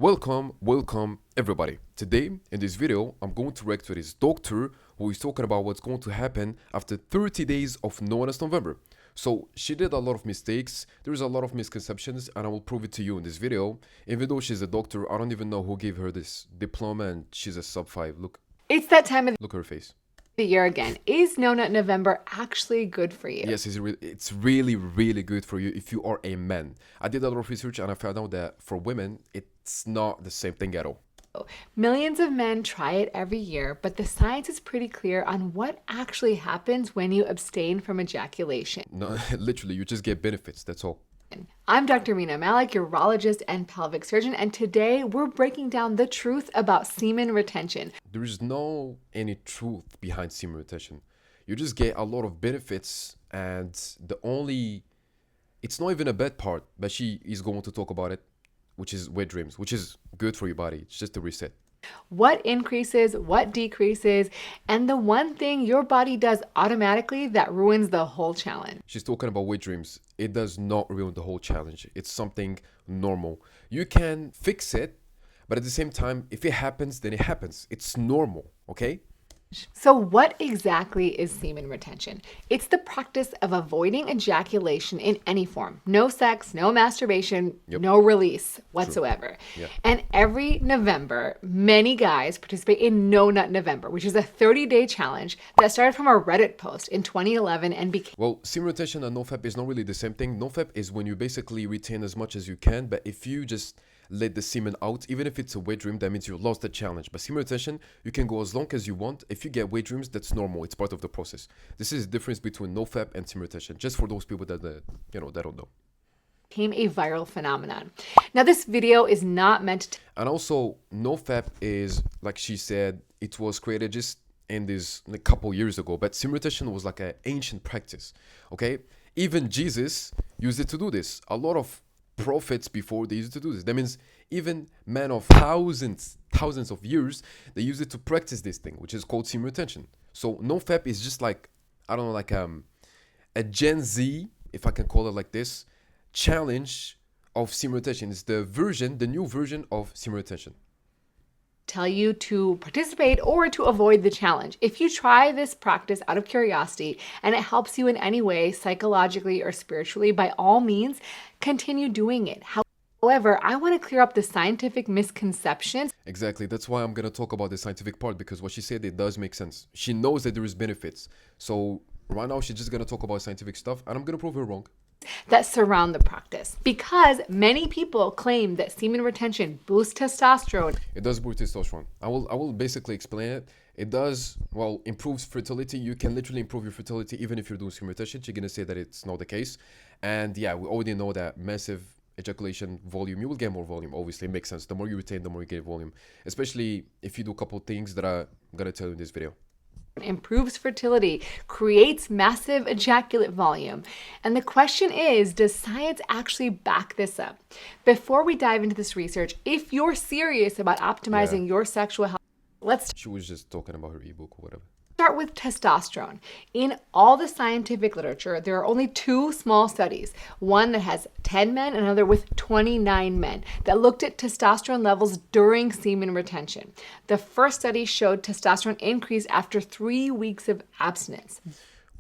Welcome everybody. Today in this video, I'm going to react to this doctor who is talking about what's going to happen after 30 days of No Honest November. So she did a lot of mistakes, there's a lot of misconceptions, and I will prove it to you in this video. Even though she's a doctor, I don't even know who gave her this diploma and she's a sub 5. It's that time of Look at her face. the year again. Is No Nut November actually good for you? Yes, it's really good for you if you are a man. I did a lot of research and I found out that for women, it's not the same thing at all. Millions of men try it every year, but the science is pretty clear on what actually happens when you abstain from ejaculation. No, literally, you just get benefits, that's all. I'm Dr. Mina Malik, urologist and pelvic surgeon, and today we're breaking down the truth about semen retention. There is no any truth behind semen retention. You just get a lot of benefits, and it's not even a bad part, but she is going to talk about it, which is wet dreams, which is good for your body. It's just a reset. What increases, what decreases, and the one thing your body does automatically that ruins the whole challenge. She's talking about wet dreams. It does not ruin the whole challenge. It's something normal. You can fix it, but at the same time, if it happens, then it happens. It's normal, okay? So what exactly is semen retention? It's the practice of avoiding ejaculation in any form. No sex, no masturbation, no release whatsoever. Yeah. And every November, many guys participate in No Nut November, which is a 30-day challenge that started from a Reddit post in 2011 and became... Well, semen retention and NoFap is not really the same thing. NoFap is when you basically retain as much as you can, but if you just let the semen out, even if it's a wet dream, that means you lost the challenge. But semen retention, you can go as long as you want. If you get wet dreams, that's normal. It's part of the process. This is the difference between NoFap and semen retention, just for those people that that don't know. became a viral phenomenon. Now, this video is not meant to... And also, NoFap is, like she said, it was created just in this a couple years ago. But semen retention was like an ancient practice, okay? Even Jesus used it to do this. A lot of prophets before they used to do this. That means even men of thousands of years, they used it to practice this thing, which is called semen retention. So NoFap is just like, I don't know, like a Gen Z, if I can call it like this, challenge of semen retention. It's the new version of semen retention. Tell you to participate or to avoid the challenge. If you try this practice out of curiosity and it helps you in any way, psychologically or spiritually, by all means, continue doing it. However, I want to clear up the scientific misconceptions. Exactly. That's why I'm going to talk about the scientific part, because what she said, it does make sense. She knows that there is benefits. So right now, she's just going to talk about scientific stuff, and I'm going to prove her wrong. That surround the practice, because many people claim that semen retention boosts testosterone. It does boost testosterone. I will basically explain it. It does, well, improves fertility. You can literally improve your fertility even if you're doing semen retention. She's gonna say that it's not the case. And yeah, we already know that massive ejaculation volume, you will get more volume. Obviously, it makes sense. The more you retain, the more you get volume, especially if you do a couple of things that I'm gonna tell you in this video. Improves fertility, creates massive ejaculate volume. And the question is, does science actually back this up? Before we dive into this research, if you're serious about optimizing your sexual health, let's She was just talking about her ebook or whatever. start with testosterone. In all the scientific literature, there are only two small studies, one that has 10 men and another with 29 men, that looked at testosterone levels during semen retention. The first study showed testosterone increase after 3 weeks of abstinence.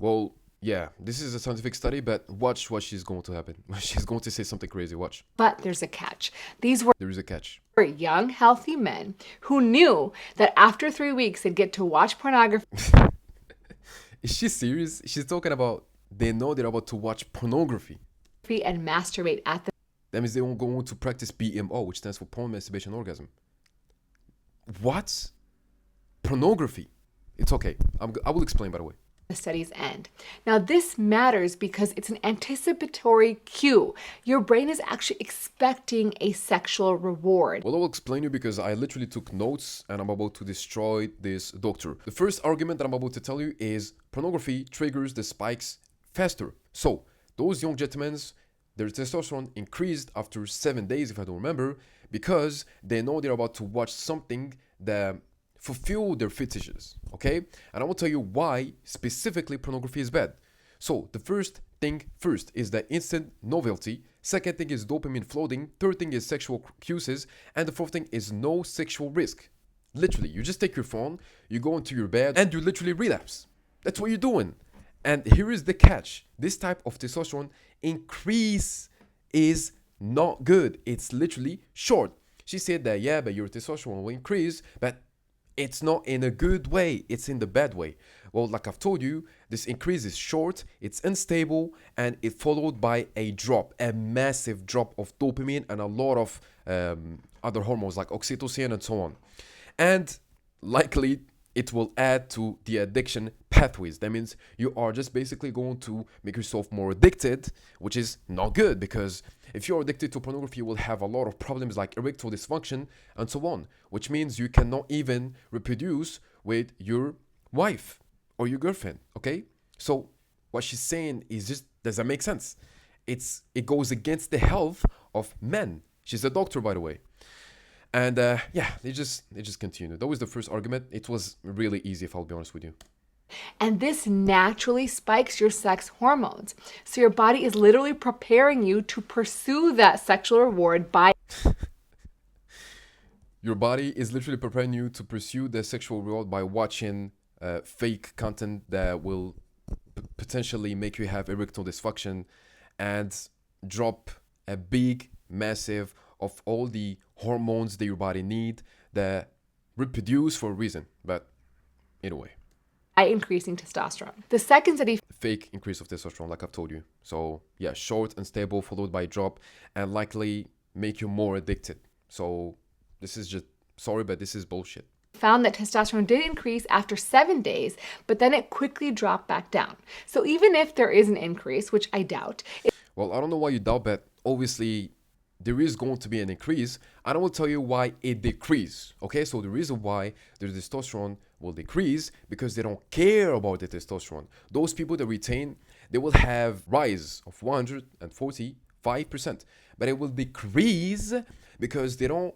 Well, yeah, this is a scientific study, but watch what she's going to happen. She's going to say something crazy. Watch. But there's a catch. These were There is a catch. young, healthy men who knew that after 3 weeks they'd get to watch pornography Is she serious? She's talking about they know they're about to watch pornography. and masturbate at the That means they won't go on to practice PMO, which stands for porn, masturbation, orgasm. What? Pornography. It's okay. I will explain, by the way. study's end. Now, this matters because it's an anticipatory cue. Your brain is actually expecting a sexual reward. Well, I will explain you because I literally took notes and I'm about to destroy this doctor. The first argument that I'm about to tell you is pornography triggers the spikes faster. So, those young gentlemen, their testosterone increased after 7 days, if I don't remember, because they know they're about to watch something that fulfill their fetishes, okay? And I will tell you why specifically pornography is bad. So the first thing first is that instant novelty Second thing is dopamine floating. Third thing is sexual cues. And the fourth thing is no sexual risk. Literally, you just take your phone, you go into your bed, and you literally relapse. That's what you're doing. And here is the catch. This type of testosterone increase is not good. It's literally short. She said that, yeah, but your testosterone will increase, but it's not in a good way. It's in the bad way. Well, like I've told you, this increase is short, it's unstable, and it followed by a drop, a massive drop of dopamine and a lot of other hormones like oxytocin and so on. And likely it will add to the addiction pathways. That means you are just basically going to make yourself more addicted, which is not good, because if you're addicted to pornography, you will have a lot of problems like erectile dysfunction and so on, which means you cannot even reproduce with your wife or your girlfriend, okay? So what she's saying is just doesn't make sense. It goes against the health of men. She's a doctor, by the way. And yeah, they just continued. That was the first argument. It was really easy, if I'll be honest with you. And this naturally spikes your sex hormones. So your body is literally preparing you to pursue that sexual reward by Your body is literally preparing you to pursue the sexual reward by watching fake content that will potentially make you have erectile dysfunction and drop a big, massive of all the hormones that your body need that reproduce for a reason. But anyway, increasing testosterone. The second study fake increase of testosterone, like I've told you. So yeah, short, unstable, followed by drop, and likely make you more addicted. So this is just, sorry, but this is bullshit. Found that testosterone did increase after 7 days, but then it quickly dropped back down. So even if there is an increase, which I doubt. Well, I don't know why you doubt, but obviously there is going to be an increase. I don't will tell you why it decreased. Okay, so the reason why the testosterone will decrease because they don't care about the testosterone. Those people that retain, they will have rise of 145%, but it will decrease because they don't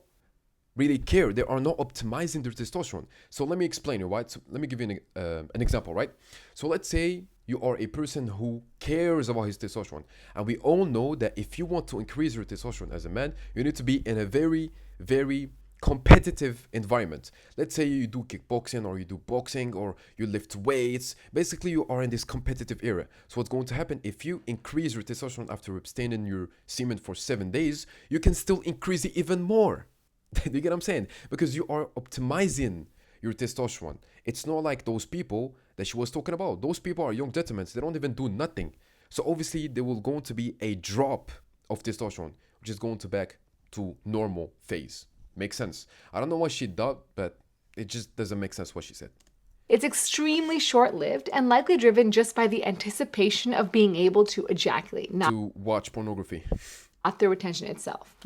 really care. They are not optimizing their testosterone. So let me explain it, right? So let me give you an example, right? So let's say you are a person who cares about his testosterone. And we all know that if you want to increase your testosterone as a man, you need to be in a very, very competitive environment. Let's say you do kickboxing or you do boxing or you lift weights. Basically, you are in this competitive era. So what's going to happen if you increase your testosterone after abstaining your semen for 7 days, you can still increase it even more. Do you get what I'm saying? Because you are optimizing your testosterone. It's not like those people that she was talking about. Those people are young gentlemen. They don't even do nothing. So obviously there will going to be a drop of testosterone, which is going to back to normal phase. Makes sense. I don't know what she did, but it just doesn't make sense what she said. It's extremely short-lived and likely driven just by the anticipation of being able to ejaculate, not To watch pornography. the retention itself.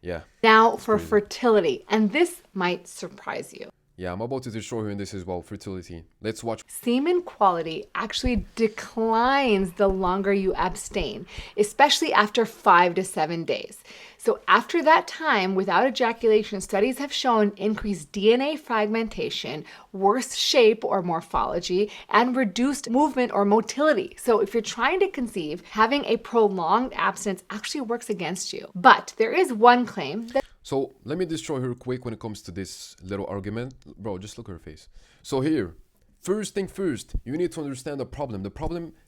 Yeah. Now for fertility, and this might surprise you. Yeah, I'm about to show you in this as well. Fertility. Let's watch. Semen quality actually declines the longer you abstain, especially after 5 to 7 days. So after that time, without ejaculation, studies have shown increased DNA fragmentation, worse shape or morphology, and reduced movement or motility. So if you're trying to conceive, having a prolonged abstinence actually works against you. But there is one claim that So let me destroy her quick when it comes to this little argument. Bro, just look at her face. So here, first thing first, you need to understand the problem.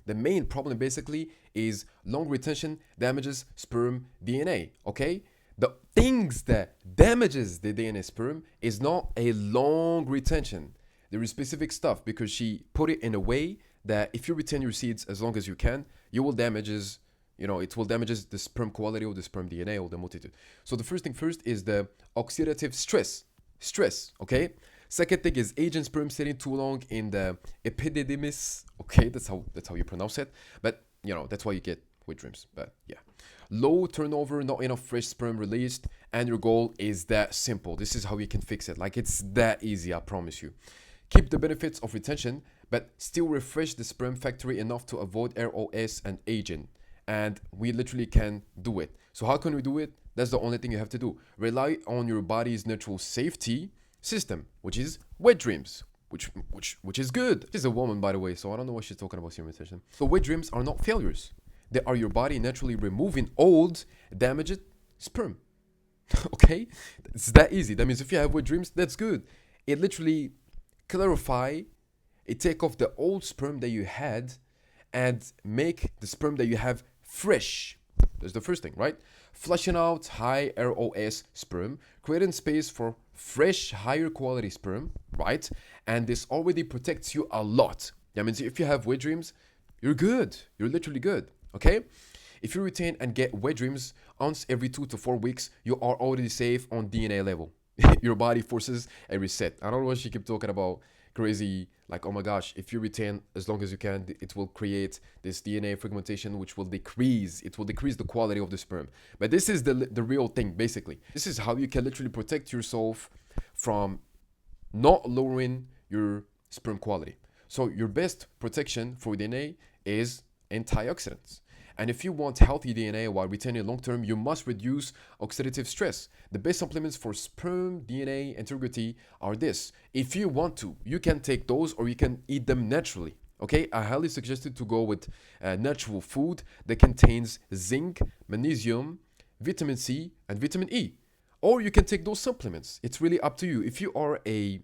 The main problem basically is long retention damages sperm DNA, okay? The things that damages the DNA sperm is not a long retention. There is specific stuff because she put it in a way that if you retain your seeds as long as you can, you will damages it will damages the sperm quality or the sperm DNA or the multitude. So the first thing first is the oxidative stress, okay? Second thing is aging sperm sitting too long in the epididymis, okay? That's how you pronounce it. But, that's why you get wet dreams. But, yeah. Low turnover, not enough fresh sperm released, and your goal is that simple. This is how you can fix it. Like, it's that easy, I promise you. Keep the benefits of retention, but still refresh the sperm factory enough to avoid ROS and aging. And we literally can do it. So how can we do it? That's the only thing you have to do. Rely on your body's natural safety system, which is wet dreams, which is good. She's a woman, by the way, so I don't know what she's talking about semen retention. So wet dreams are not failures. They are your body naturally removing old, damaged sperm. Okay? It's that easy. That means if you have wet dreams, that's good. It literally clarify, it take off the old sperm that you had and make the sperm that you have fresh. That's the first thing, right? Flushing out high ROS sperm, creating space for fresh, higher quality sperm, right? And this already protects you a lot. That means if you have wet dreams, you're good. You're literally good, okay? If you retain and get wet dreams once every 2 to 4 weeks, you are already safe on DNA level. Your body forces a reset. I don't know why she keep talking about crazy, like, oh my gosh, if you retain as long as you can, it will create this DNA fragmentation, which will decrease. It will decrease the quality of the sperm. But this is the real thing, basically. This is how you can literally protect yourself from not lowering your sperm quality. So your best protection for DNA is antioxidants. And if you want healthy DNA while retaining long term, you must reduce oxidative stress. The best supplements for sperm DNA integrity are this. If you want to, you can take those or you can eat them naturally. Okay, I highly suggest you to go with natural food that contains zinc, magnesium, vitamin C, and vitamin E. Or you can take those supplements. It's really up to you. If you are a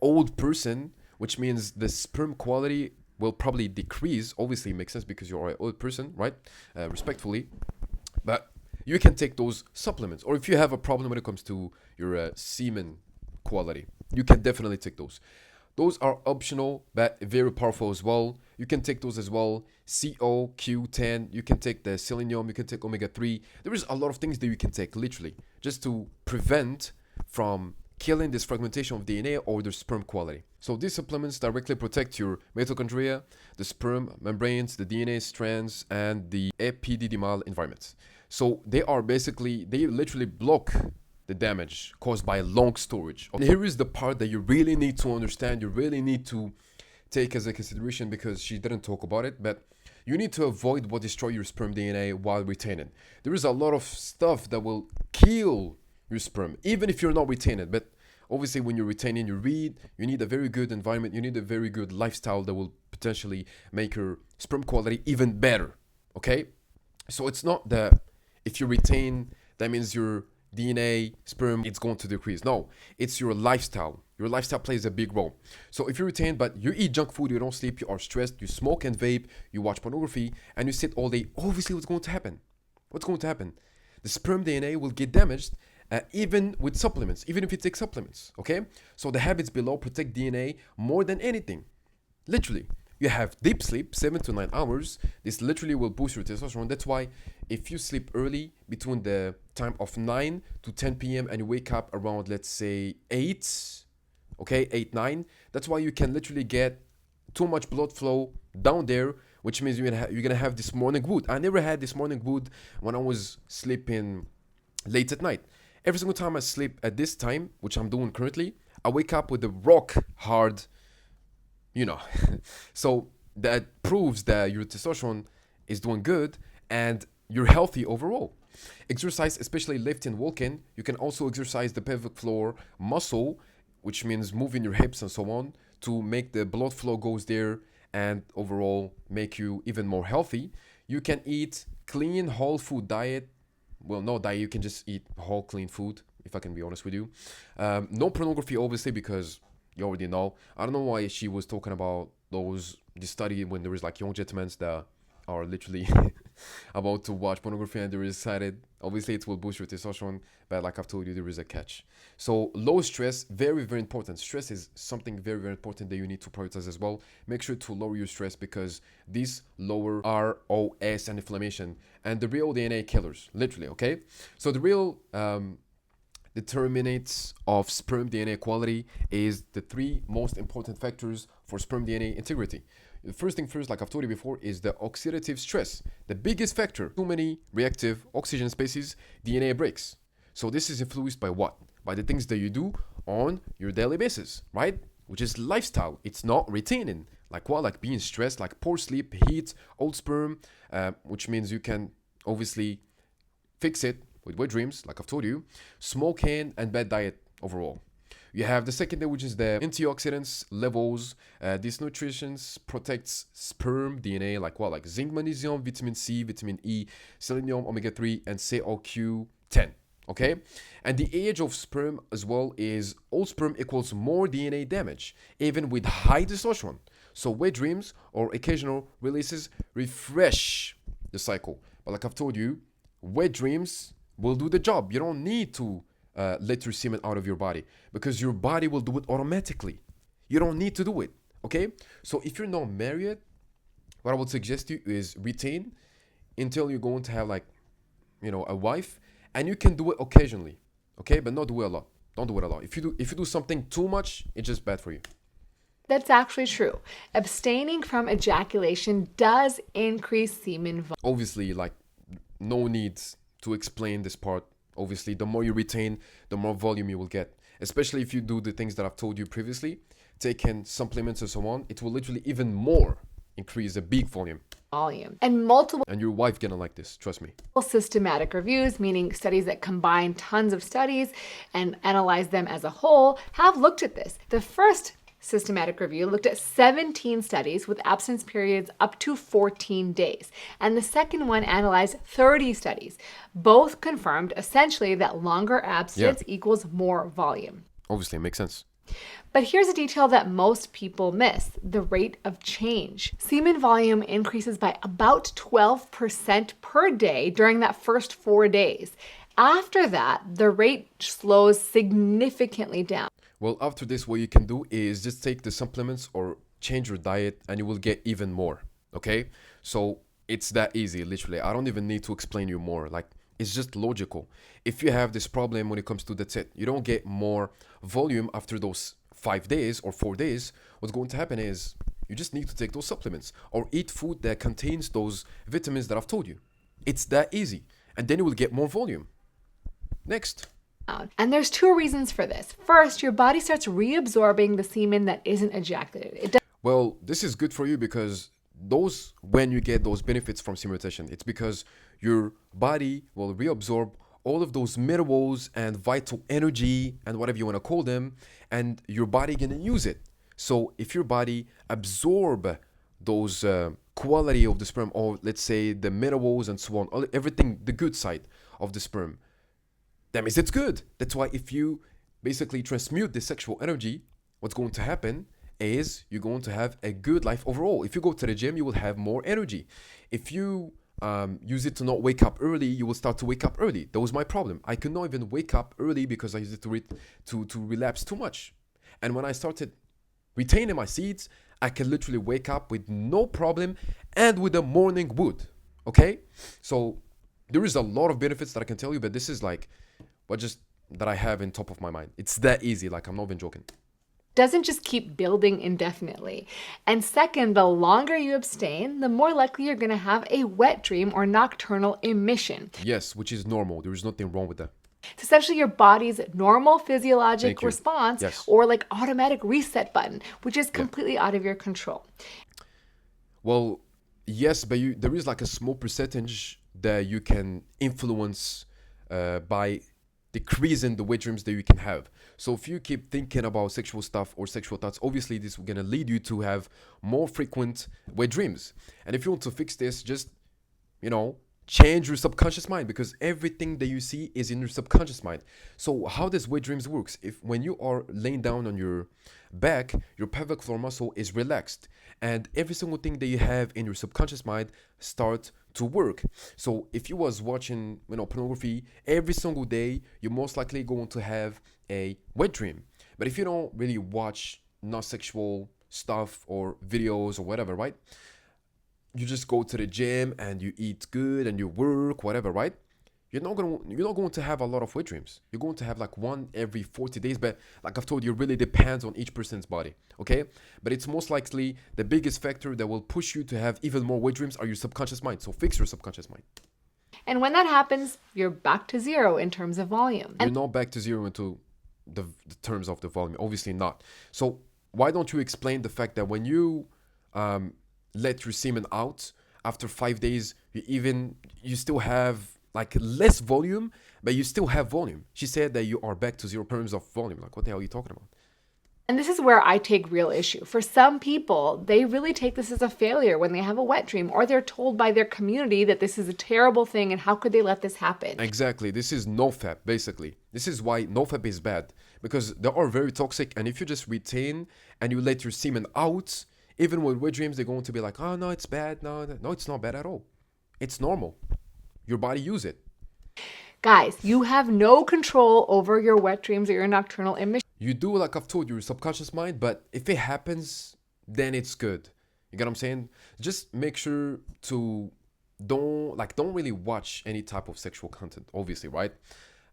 old person, which means the sperm quality will probably decrease. Obviously, it makes sense because you're an old person, right? Respectfully. But you can take those supplements. Or if you have a problem when it comes to your semen quality, you can definitely take those. Those are optional, but very powerful as well. You can take those as well. CoQ10, you can take the selenium, you can take omega-3. There is a lot of things that you can take, literally, just to prevent from killing this fragmentation of DNA or the sperm quality. So these supplements directly protect your mitochondria, the sperm membranes, the DNA strands, and the epididymal environment. So they literally block the damage caused by long storage. And here is the part that you really need to understand, you really need to take as a consideration, because she didn't talk about it, but you need to avoid what destroy your sperm DNA while retaining. There is a lot of stuff that will kill your sperm, even if you're not retaining. But obviously, when you're retaining, you need a very good environment, you need a very good lifestyle that will potentially make your sperm quality even better. Okay? So it's not that if you retain, that means your DNA, sperm, it's going to decrease. No, it's your lifestyle. Your lifestyle plays a big role. So if you retain, but you eat junk food, you don't sleep, you are stressed, you smoke and vape, you watch pornography, and you sit all day, obviously what's going to happen? What's going to happen? The sperm DNA will get damaged, even with supplements, even if you take supplements, okay? So the habits below protect DNA more than anything. Literally, you have deep sleep, 7 to 9 hours. This literally will boost your testosterone. That's why if you sleep early between the time of 9 to 10 p.m. and you wake up around, let's say 8, okay, 8, 9, that's why you can literally get too much blood flow down there, which means you're gonna have this morning wood. I never had this morning wood when I was sleeping late at night. Every single time I sleep at this time, which I'm doing currently, I wake up with a rock hard, So that proves that your testosterone is doing good and you're healthy overall. Exercise, especially lifting, walking. You can also exercise the pelvic floor muscle, which means moving your hips and so on, to make the blood flow goes there and overall make you even more healthy. You can eat clean whole food diet. Well, no diet, you can just eat whole clean food, if I can be honest with you. No pornography, obviously, because you already know. I don't know why she was talking about this study when there is like young gentlemen that are literally about to watch pornography and they're excited. Obviously, it will boost your testosterone, but like I've told you, there is a catch. So low stress, very, very important. Stress is something very, very important that you need to prioritize as well. Make sure to lower your stress because these lower ROS and inflammation and the real DNA killers, literally, okay? So the real determinants of sperm DNA quality is the 3 most important factors for sperm DNA integrity. The first thing first, like I've told you before, is the oxidative stress. The biggest factor, too many reactive oxygen species, DNA breaks. So this is influenced by what? By the things that you do on your daily basis, right? Which is lifestyle. It's not retaining. Like what? Like being stressed, like poor sleep, heat, old sperm, which means you can obviously fix it with wet dreams, like I've told you, smoking and bad diet overall. You have the second day, which is the antioxidants levels. This nutrition protects sperm DNA, like what? Like zinc, magnesium, vitamin C, vitamin E, selenium, omega-3, and CoQ10. Okay? And the age of sperm as well is old sperm equals more DNA damage, even with high testosterone. So wet dreams or occasional releases refresh the cycle. But like I've told you, wet dreams will do the job. You don't need to let your semen out of your body because your body will do it automatically. You don't need to do it. Okay? So if you're not married, what I would suggest you is retain until you're going to have like, a wife, and you can do it occasionally. Okay? But not do it a lot. Don't do it a lot. If you do something too much, it's just bad for you. That's actually true. Abstaining from ejaculation does increase semen volume. Obviously, like, no need to explain this part. Obviously, the more you retain, the more volume you will get. Especially if you do the things that I've told you previously, taking supplements and so on, it will literally even more increase the big volume. And multiple And your wife gonna like this, trust me. systematic reviews, meaning studies that combine tons of studies and analyze them as a whole, have looked at this. The first systematic review looked at 17 studies with abstinence periods up to 14 days. And the second one analyzed 30 studies. Both confirmed essentially that longer abstinence equals more volume. Obviously, it makes sense. But here's a detail that most people miss: the rate of change. Semen volume increases by about 12% per day during that first 4 days. After that, the rate slows significantly down. Well, after this, what you can do is just take the supplements or change your diet and you will get even more. Okay? So it's that easy, literally. I don't even need to explain you more. Like, it's just logical. If you have this problem when it comes to the tit, you don't get more volume after those 5 days or 4 days. What's going to happen is you just need to take those supplements or eat food that contains those vitamins that I've told you. It's that easy. And then you will get more volume. Next. And there's two reasons for this. First, your body starts reabsorbing the semen that isn't ejaculated. Well, this is good for you because when you get those benefits from semen retention, it's because your body will reabsorb all of those minerals and vital energy and whatever you want to call them, and your body gonna use it. So if your body absorb those quality of the sperm, or let's say the minerals and so on, everything, the good side of the sperm, that means it's good. That's why if you basically transmute the sexual energy, what's going to happen is you're going to have a good life overall. If you go to the gym, you will have more energy. If you use it to not wake up early, you will start to wake up early. That was my problem. I could not even wake up early because I used it to relapse too much. And when I started retaining my seeds, I can literally wake up with no problem and with a morning wood. Okay? So there is a lot of benefits that I can tell you, but this is like what just that I have in top of my mind. It's that easy. Like, I'm not even joking. Doesn't just keep building indefinitely. And second, the longer you abstain, the more likely you're going to have a wet dream or nocturnal emission. Yes, which is normal. There is nothing wrong with that. It's essentially your body's normal physiologic response, or like automatic reset button, which is completely out of your control. Well, yes, but there is like a small percentage that you can influence by decreasing the wet dreams that you can have. So if you keep thinking about sexual stuff or sexual thoughts, obviously this is going to lead you to have more frequent wet dreams. And if you want to fix this, just, change your subconscious mind, because everything that you see is in your subconscious mind. So how does wet dreams works? When you are laying down on your back, your pelvic floor muscle is relaxed, and every single thing that you have in your subconscious mind starts to work. So if you was watching pornography every single day, you're most likely going to have a wet dream. But if you don't really watch not sexual stuff or videos or whatever, right? You just go to the gym and you eat good and you work, whatever, right? You're not going to have a lot of wet dreams. You're going to have like one every 40 days. But like I've told you, it really depends on each person's body, okay? But it's most likely the biggest factor that will push you to have even more wet dreams are your subconscious mind. So fix your subconscious mind. And when that happens, you're back to zero in terms of volume. You're not back to zero into the terms of the volume. Obviously not. So why don't you explain the fact that when you let your semen out after 5 days, you still have like less volume, but you still have volume. She said that you are back to 0 terms of volume. Like, what the hell are you talking about? And this is where I take real issue. For some people, they really take this as a failure when they have a wet dream, or they're told by their community that this is a terrible thing and how could they let this happen? Exactly. This is NoFap, basically. This is why NoFap is bad, because they are very toxic. And if you just retain and you let your semen out, even with wet dreams, they're going to be like, oh, no, it's bad. No, it's not bad at all. It's normal. Your body use it. Guys, you have no control over your wet dreams or your nocturnal emissions. You do, like I've told you, your subconscious mind, but if it happens, then it's good. You get what I'm saying? Just make sure to don't really watch any type of sexual content, obviously, right?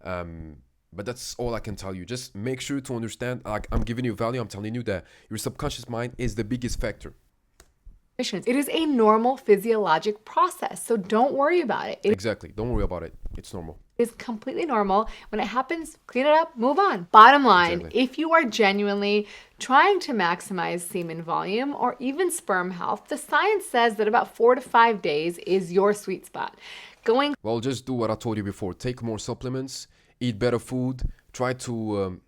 But that's all I can tell you. Just make sure to understand, like I'm giving you value, I'm telling you that your subconscious mind is the biggest factor. It is a normal physiologic process, so don't worry about it. It Exactly. Don't worry about it. It's normal. is completely normal. When it happens, clean it up, move on. Bottom line, Exactly. if you are genuinely trying to maximize semen volume or even sperm health, the science says that about 4 to 5 days is your sweet spot. Going Well, just do what I told you before. Take more supplements, eat better food, try to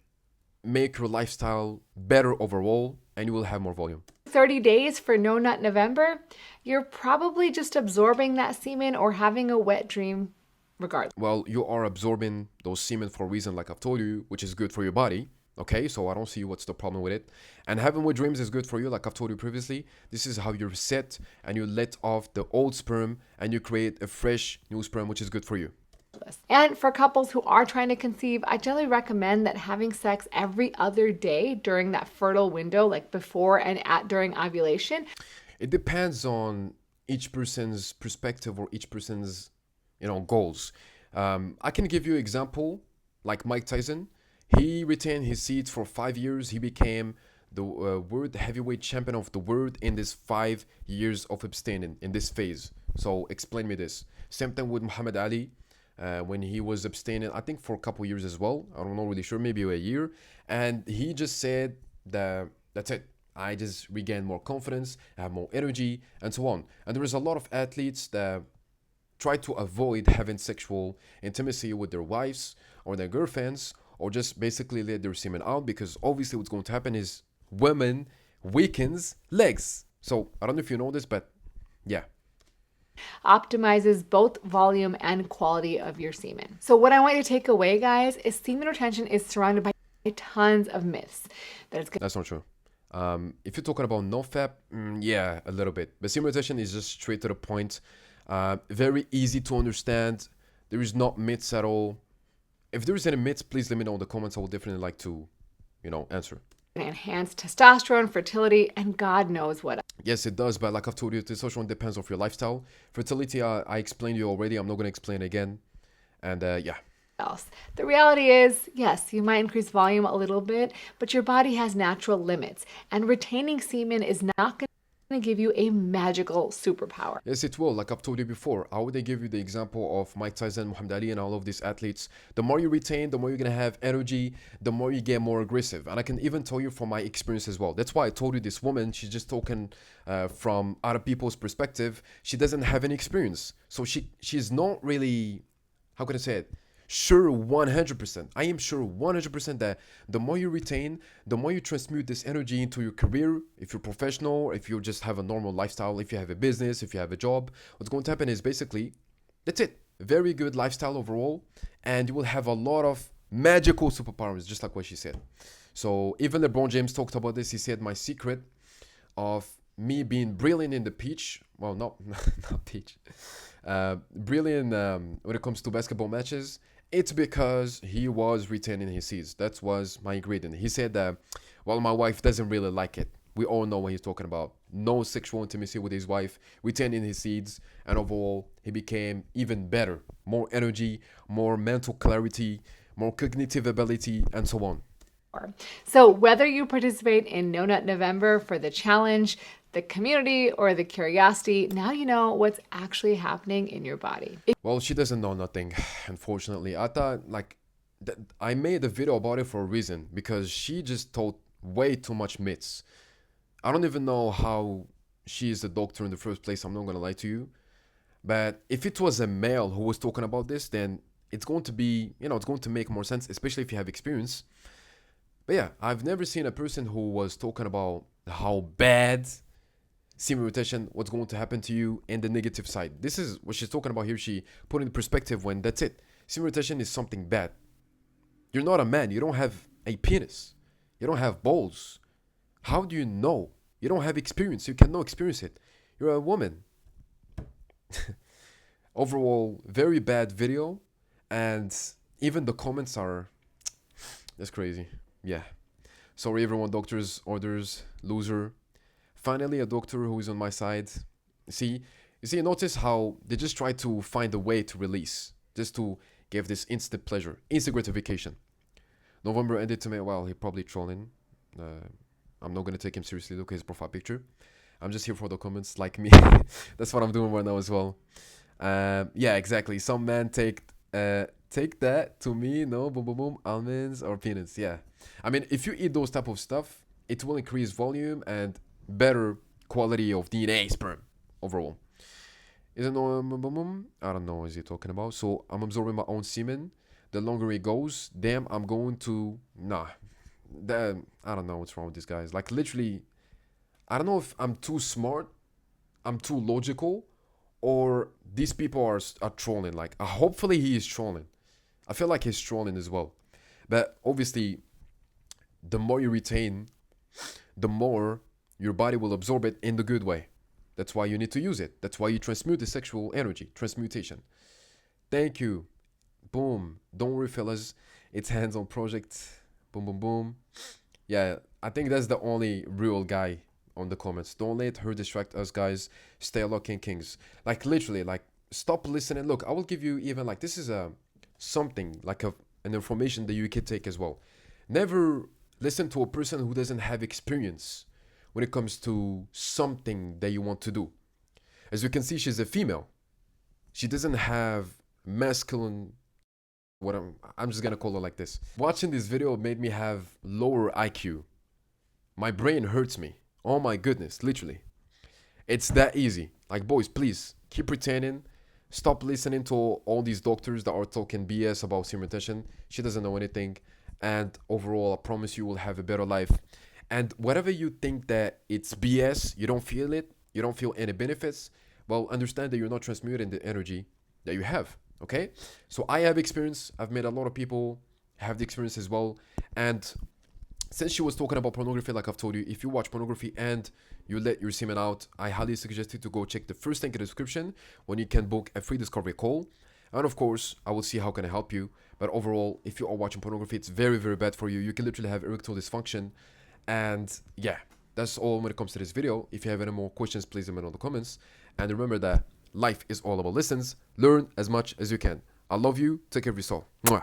make your lifestyle better overall, and you will have more volume. 30 days for No Nut November, you're probably just absorbing that semen or having a wet dream regardless. Well, you are absorbing those semen for a reason, like I've told you, which is good for your body. Okay, so I don't see what's the problem with it. And having wet dreams is good for you, like I've told you previously. This is how you reset and you let off the old sperm and you create a fresh new sperm, which is good for you. And for couples who are trying to conceive, I generally recommend that having sex every other day during that fertile window, like before and during ovulation. It depends on each person's perspective or each person's, goals. I can give you an example, like Mike Tyson. He retained his seats for 5 years. He became the world heavyweight champion of the world in this 5 years of abstaining in this phase. So explain me this. Same thing with Muhammad Ali. When he was abstaining, I think for a couple years as well. I'm not really sure, maybe a year. And he just said that that's it. I just regain more confidence, I have more energy, and so on. And there is a lot of athletes that try to avoid having sexual intimacy with their wives or their girlfriends, or just basically let their semen out, because obviously what's going to happen is women weakens legs. So I don't know if you know this, but yeah. Optimizes both volume and quality of your semen. So what I want you to take away, guys, is semen retention is surrounded by tons of myths. That's not true. If you're talking about NoFap, yeah, a little bit. But semen retention is just straight to the point. Very easy to understand. There is not myths at all. If there is any myths, please let me know in the comments. I will definitely like to, answer. Enhance testosterone, fertility, and God knows what Yes, it does. But like I've told you, testosterone depends on your lifestyle. Fertility, I explained to you already. I'm not going to explain again. And yeah. else. The reality is, yes, you might increase volume a little bit, but your body has natural limits, and retaining semen is not going to give you a magical superpower. Yes, it will. Like I've told you before, I would give you the example of Mike Tyson, Muhammad Ali, and all of these athletes. The more you retain, the more you're going to have energy, the more you get more aggressive. And I can even tell you from my experience as well. That's why I told you this woman, she's just talking from other people's perspective. She doesn't have any experience. So she's not really, how can I say it? Sure 100%. I am sure 100% that the more you retain, the more you transmute this energy into your career. If you're professional, if you just have a normal lifestyle, if you have a business, if you have a job, what's going to happen is basically, that's it. Very good lifestyle overall. And you will have a lot of magical superpowers, just like what she said. So even LeBron James talked about this. He said, my secret of me being brilliant in the pitch, well, not pitch, brilliant when it comes to basketball matches, it's because he was retaining his seeds. That was my ingredient. He said that, well, my wife doesn't really like it. We all know what he's talking about. No sexual intimacy with his wife, retaining his seeds, and overall, he became even better. More energy, more mental clarity, more cognitive ability, and so on. So whether you participate in No Nut November for the challenge, the community, or the curiosity, now you know what's actually happening in your body. Well, she doesn't know nothing, unfortunately. I thought, I made a video about it for a reason, because she just told way too much myths. I don't even know how she is a doctor in the first place, I'm not gonna lie to you. But if it was a male who was talking about this, then it's going to be, it's going to make more sense, especially if you have experience. But yeah, I've never seen a person who was talking about how bad semen retention, what's going to happen to you, and the negative side. This is what she's talking about here. She put in perspective when that's it. Semen retention is something bad. You're not a man. You don't have a penis. You don't have balls. How do you know? You don't have experience. You cannot experience it. You're a woman. Overall, very bad video. And even the comments are... That's crazy. Yeah. Sorry, everyone. Doctors, orders, loser. Finally, a doctor who is on my side. You see, notice how they just try to find a way to release. Just to give this instant pleasure. Instant gratification. November ended to me. Well, he probably trolling. I'm not going to take him seriously. Look at his profile picture. I'm just here for the comments, like me. That's what I'm doing right now as well. Yeah, exactly. Some man take that to me. No, boom, boom, boom. Almonds or peanuts. Yeah. I mean, if you eat those type of stuff, it will increase volume and better quality of DNA sperm overall. Isn't no, I don't know what is he talking about. So I'm absorbing my own semen. The longer it goes, damn, I'm going to I don't know what's wrong with these guys. Like literally, I don't know if I'm too smart, I'm too logical, or these people are trolling. Like hopefully he is trolling. I feel like he's trolling as well. But obviously, the more you retain, the more your body will absorb it in the good way. That's why you need to use it. That's why you transmute the sexual energy. Transmutation. Thank you. Boom. Don't worry, fellas. It's hands-on project. Boom, boom, boom. Yeah, I think that's the only real guy on the comments. Don't let her distract us, guys. Stay locking kings. Like literally, like stop listening. Look, I will give you even like this is something like an information that you can take as well. Never listen to a person who doesn't have experience when it comes to something that you want to do. As you can see, she's a female. She doesn't have masculine, what I'm just gonna call her like this. Watching this video made me have lower IQ. My brain hurts me. Oh my goodness, literally. It's that easy. Like boys, please keep pretending. Stop listening to all these doctors that are talking BS about semen retention. She doesn't know anything. And overall, I promise you will have a better life. And whatever you think that it's BS, you don't feel it, you don't feel any benefits, well, understand that you're not transmuting the energy that you have, okay? So I have experience. I've met a lot of people have the experience as well. And since she was talking about pornography, like I've told you, if you watch pornography and you let your semen out, I highly suggest you to go check the first link in the description when you can book a free discovery call. And of course, I will see how can I help you. But overall, if you are watching pornography, it's very, very bad for you. You can literally have erectile dysfunction. And yeah, that's all when it comes to this video. If you have any more questions, please leave them in the comments. And remember that life is all about lessons. Learn as much as you can. I love you. Take care of yourself. Mwah.